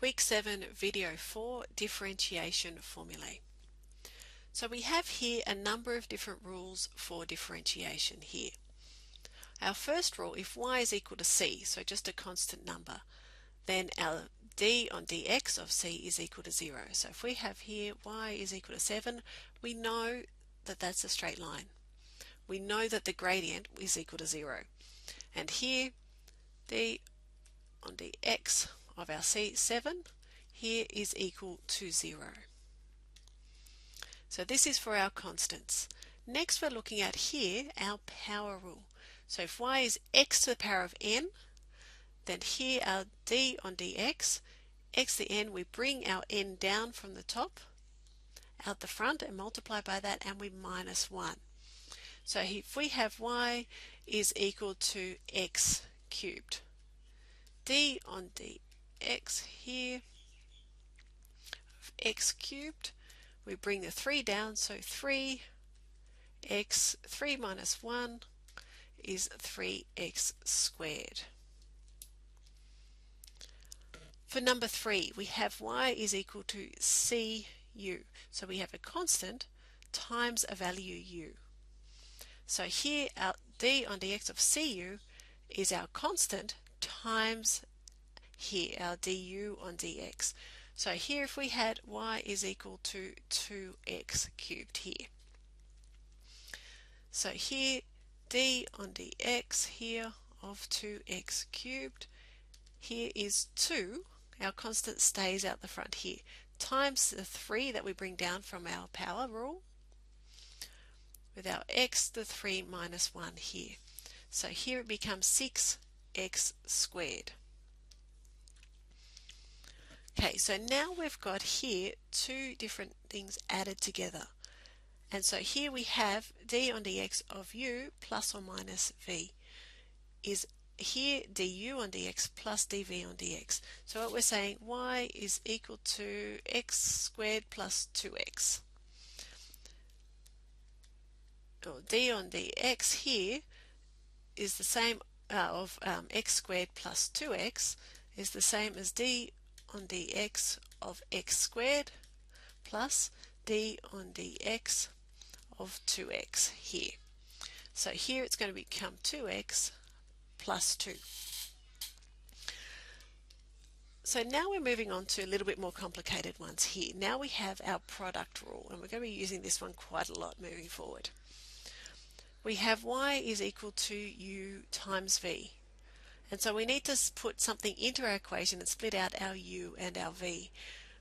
Week 7, Video 4, Differentiation Formulae. So we have here a number of different rules for differentiation here. Our first rule, if y is equal to c, so just a constant number, then our d on dx of c is equal to 0. So if we have here y is equal to 7, we know that that's a straight line. We know that the gradient is equal to 0. And here, d on dx of our c7 here is equal to 0. So this is for our constants. Next we're looking at here our power rule. So if y is x to the power of n, then here our d on dx, x to the n, we bring our n down from the top out the front and multiply by that, and we minus 1. So if we have y is equal to x cubed, d on dx here of x cubed, we bring the 3 down, so 3 minus 1 is 3x squared. For number 3, we have y is equal to cu. So we have a constant times a value u. So here our d on dx of cu is our constant times here our du on dx. So here if we had y is equal to 2x cubed here. So here d on dx here of 2x cubed, here is 2, our constant stays out the front here, times the 3 that we bring down from our power rule, with our x, the 3 minus 1 here. So here it becomes 6x squared. Okay, so now we've got here two different things added together. And so here we have d on dx of u plus or minus v is here du on dx plus dv on dx. So what we're saying, y is equal to x squared plus 2x. Or d on dx here is the same of x squared plus 2x is the same as d on dx of x squared plus d on dx of 2x here. So here it's going to become 2x plus 2. So now we're moving on to a little bit more complicated ones here. Now we have our product rule, and we're going to be using this one quite a lot moving forward. We have y is equal to u times v. And so we need to put something into our equation and split out our u and our v.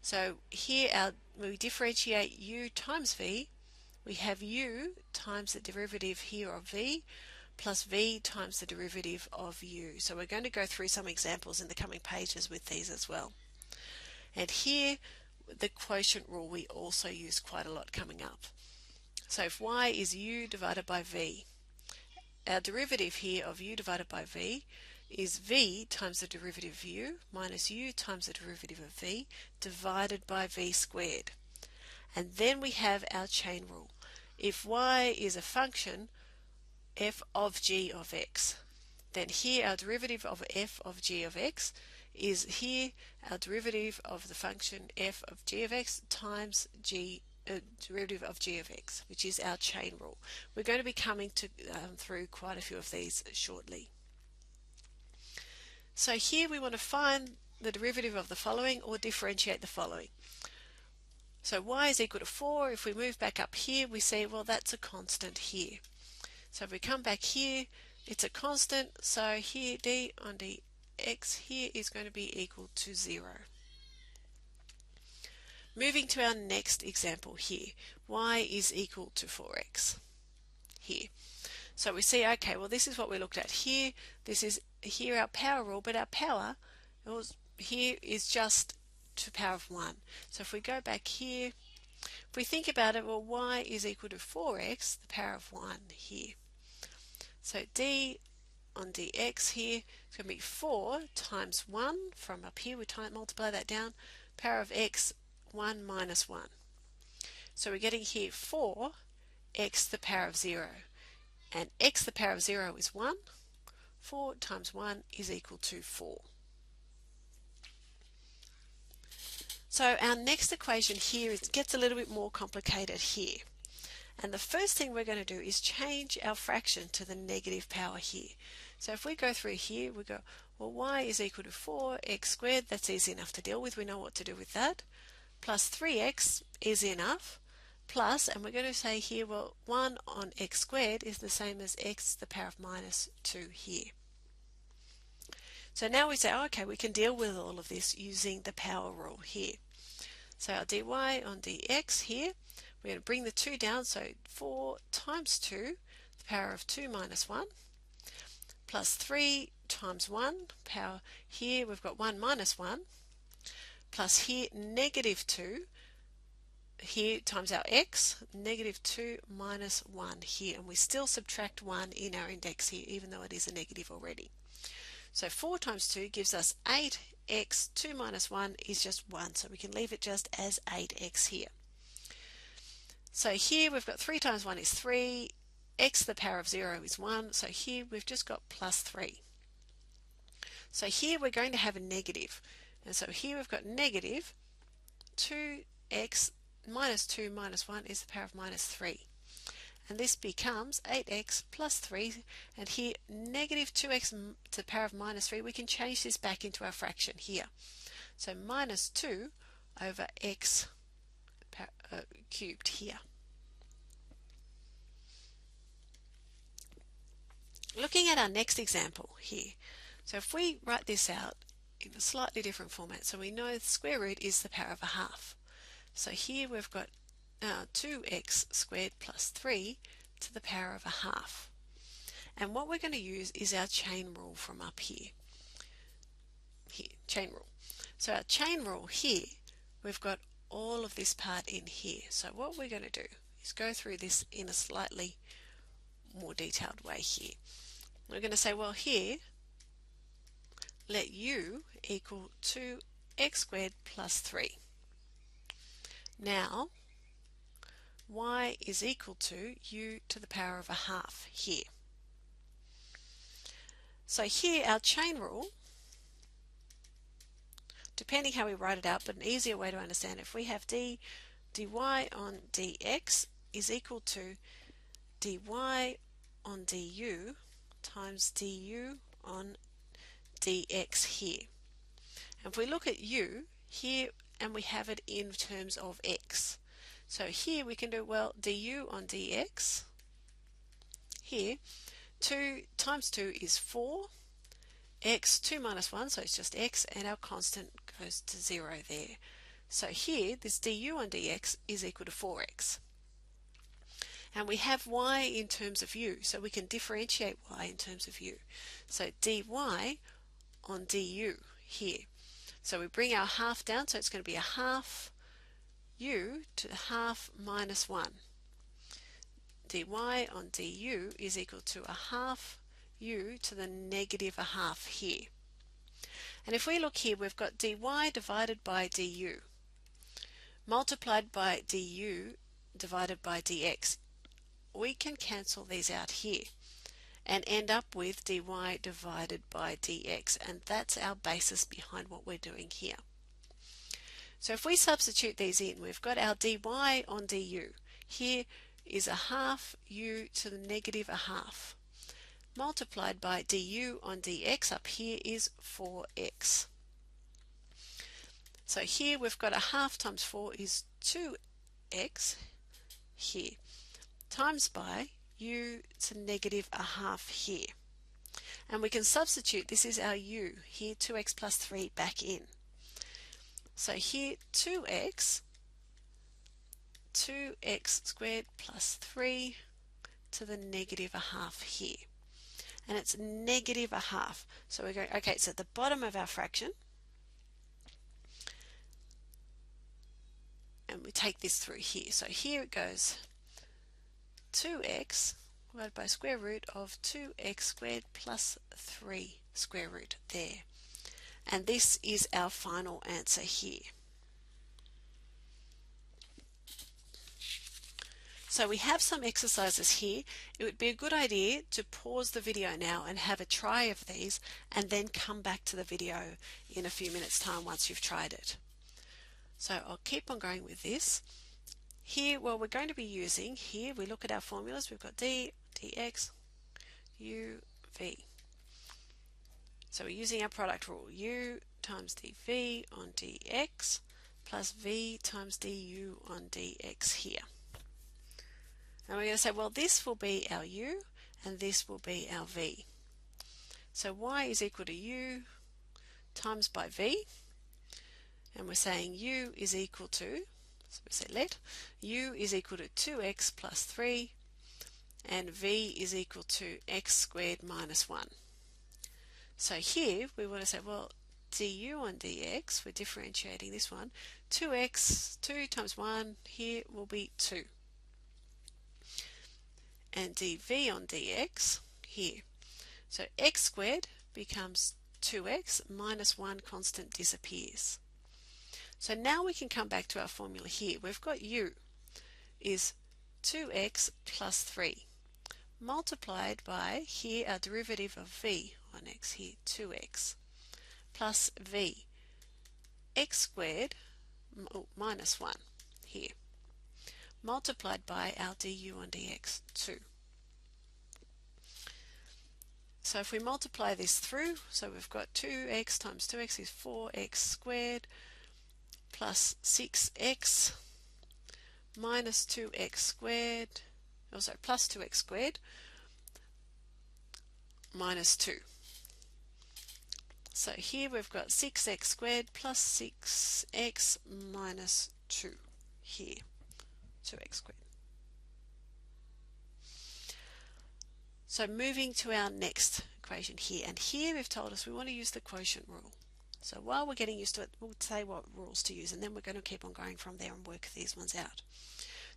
So here when we differentiate u times v, we have u times the derivative here of v plus v times the derivative of u. So we're going to go through some examples in the coming pages with these as well. And here the quotient rule we also use quite a lot coming up. So if y is u divided by v, our derivative here of u divided by v is v times the derivative of u minus u times the derivative of v divided by v squared. And then we have our chain rule. If y is a function f of g of x, then here our derivative of f of g of x is here our derivative of the function f of g of x times derivative of g of x, which is our chain rule. We're going to be coming through quite a few of these shortly. So here we want to find the derivative of the following or differentiate the following. So y is equal to 4. If we move back up here, we see, well, that's a constant here. So if we come back here, it's a constant. So here d on dx here is going to be equal to 0. Moving to our next example here, y is equal to 4x here. So we see, okay, well, this is what we looked at here. This is here our power rule, but our power here is just to the power of 1. So if we go back here, if we think about it, well, y is equal to 4x, the power of 1 here. So d on dx here is going to be 4 times 1 from up here. We multiply that down, power of x, 1 minus 1. So we're getting here 4x to the power of 0. And x to the power of 0 is 1. 4 times 1 is equal to 4. So our next equation here gets a little bit more complicated here. And the first thing we're going to do is change our fraction to the negative power here. So if we go through here, we go, well, y is equal to 4x squared. That's easy enough to deal with. We know what to do with that. Plus 3x, easy enough. Plus, and we're going to say here, well, 1 on x squared is the same as x to the power of minus 2 here. So now we say, oh, okay, we can deal with all of this using the power rule here. So our dy on dx here, we're going to bring the 2 down, so 4 times 2, the power of 2 minus 1, plus 3 times 1, power here, we've got 1 minus 1, plus here, negative 2, here times our x, negative 2 minus 1 here, and we still subtract 1 in our index here, even though it is a negative already. So 4 times 2 gives us 8x, 2 minus 1 is just 1, so we can leave it just as 8x here. So here we've got 3 times 1 is 3, x to the power of 0 is 1, so here we've just got plus 3. So here we're going to have a negative, and so here we've got negative 2x minus 2 minus 1 is the power of minus 3. And this becomes 8x plus 3, and here negative 2x to the power of minus 3, we can change this back into our fraction here. So minus 2 over x cubed here. Looking at our next example here, so if we write this out in a slightly different format, so we know the square root is the power of a half. So here we've got 2x squared plus 3 to the power of a half. And what we're going to use is our chain rule from up here. Chain rule. So our chain rule here, we've got all of this part in here. So what we're going to do is go through this in a slightly more detailed way here. We're going to say, well, here, let u equal 2x squared plus 3. Now, y is equal to u to the power of a half here. So here our chain rule, depending how we write it out, but an easier way to understand it, if we have dy on dx is equal to dy on du times du on dx here. And if we look at u here, and we have it in terms of x. So here we can do, well, du on dx, here, 2 times 2 is 4, x, 2 minus 1, so it's just x, and our constant goes to 0 there. So here, this du on dx is equal to 4x. And we have y in terms of u, so we can differentiate y in terms of u. So dy on du here. So we bring our half down, so it's going to be a half u to the half minus 1. dy on du is equal to a half u to the negative a half here. And if we look here, we've got dy divided by du multiplied by du divided by dx. We can cancel these out here and end up with dy divided by dx, and that's our basis behind what we're doing here. So if we substitute these in, we've got our dy on du. Here is a half u to the negative a half, multiplied by du on dx up here is 4x. So here we've got a half times 4 is 2x here, times by u to negative a half here. And we can substitute, this is our u, here 2x plus 3 back in. So here 2x squared plus 3 to the negative a half here. And it's negative a half. So we're going, okay, so at the bottom of our fraction, and we take this through here. So here it goes 2x divided by square root of 2x squared plus 3 square root there. And this is our final answer here. So we have some exercises here. It would be a good idea to pause the video now and have a try of these, and then come back to the video in a few minutes time once you've tried it. So I'll keep on going with this. Here, well, we're going to be using, here we look at our formulas, we've got d, dx, u, v. So we're using our product rule, u times dv on dx plus v times du on dx here. And we're going to say, well, this will be our u and this will be our v. So y is equal to u times by v, and we're saying u is equal to, so we say let, u is equal to 2x plus 3, and v is equal to x squared minus 1. So here we want to say, well, du on dx, we're differentiating this one, 2x, 2 times 1, here will be 2. And dv on dx, here. So x squared becomes 2x minus 1 constant disappears. So now we can come back to our formula here. We've got u is 2x plus 3 multiplied by, here our derivative of v on x here, 2x plus v, x squared minus 1 here, multiplied by our du on dx, 2. So if we multiply this through, so we've got 2x times 2x is 4x squared plus 6x minus 2x squared, also plus 2x squared minus 2. So here we've got 6x squared plus 6x minus 2 here, 2x squared. So moving to our next equation here, and here we've told us we want to use the quotient rule. So while we're getting used to it, we'll say what rules to use, and then we're going to keep on going from there and work these ones out.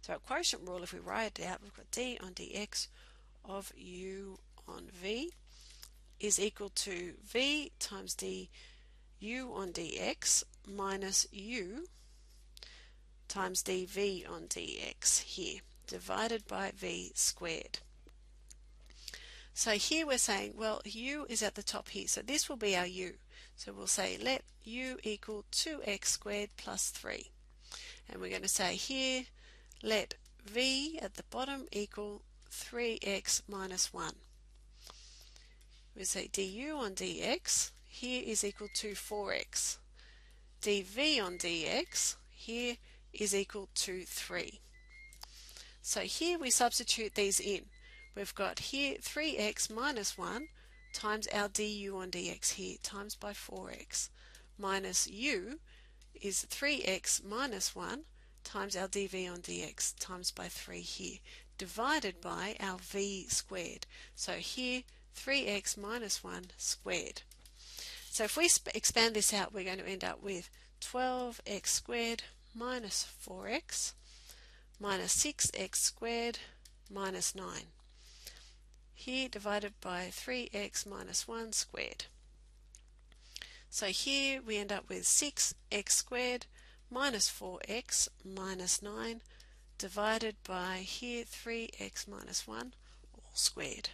So our quotient rule, if we write it out, we've got d on dx of u on v is equal to v times du on dx minus u times dv on dx here, divided by v squared. So here we're saying, well, u is at the top here, so this will be our u. So we'll say let u equal 2x squared plus 3. And we're going to say here, let v at the bottom equal 3x minus 1. We say du on dx here is equal to 4x. dv on dx here is equal to 3. So here we substitute these in. We've got here 3x minus 1 times our du on dx here, times by 4x, minus u is 3x minus 1 times our dv on dx, times by 3 here, divided by our v squared. So here 3x minus 1 squared. So if we expand this out, we're going to end up with 12x squared minus 4x minus 6x squared minus 9. Here divided by 3x minus 1 squared. So here we end up with 6x squared minus 4x minus 9 divided by here 3x minus 1 all squared.